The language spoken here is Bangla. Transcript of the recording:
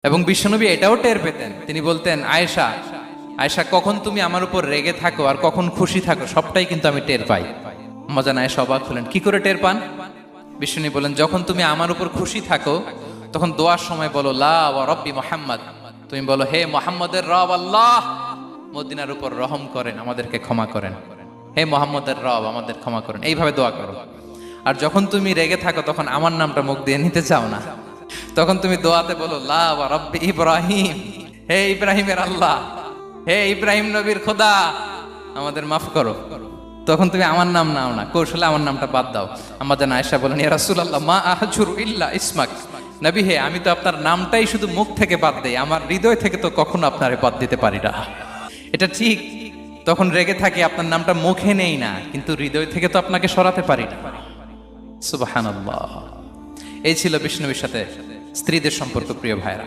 এবং বিশ্বনবী এটাও টের পেতেন, তিনি বলতেন, আয়েশা আয়েশা কখন তুমি আমার উপর রেগে থাকো আর কখন খুশি থাকো সবটাই কিন্তু আমি টের পাই। মজান আয়েশা অবাক হলেন, কি করে টের পান? বিশ্বনবী বলেন, যখন তুমি আমার উপর খুশি থাকো তখন দোয়ার সময় বলো লা ওয়া রব্বি মুহাম্মদ, তুমি বলো হে মুহাম্মদের রব আল্লাহ মদিনার উপর রহম করেন, আমাদেরকে ক্ষমা করেন, হে মুহাম্মদের রব আমাদের ক্ষমা করেন, এইভাবে দোয়া করো। আর যখন তুমি রেগে থাকো তখন আমার নামটা মুখ দিয়ে নিতে চাও না, তখন তুমি দোয়াতে বলো লা ওয়া রব্বি ইব্রাহিম, হে ইব্রাহিমের আল্লাহ, হে ইব্রাহিম নবীর খোদা আমাদের মাফ করো। তখন তুমি আমার নাম নাও না, কৌশলে আমার নামটা বাদ দাও। আমাদের আয়েশা বলেন, ইয়া রাসূলুল্লাহ মা আহজুরু ইল্লা ইসমাক, নবী হে আমি তো আপনার নামটাই শুধু মুখ থেকে বাদ দেই, আমার হৃদয় থেকে তো কখনো আপনারে বাদ দিতে পারি না। এটা ঠিক, তখন রেগে থাকি আপনার নামটা মুখে নেই না, কিন্তু হৃদয় থেকে তো আপনাকে সরাতে পারি না। সুবহানাল্লাহ। এই ছিল বিষ্ণুবীর সাথে স্ত্রীদের সম্পর্ক প্রিয় ভাইরা।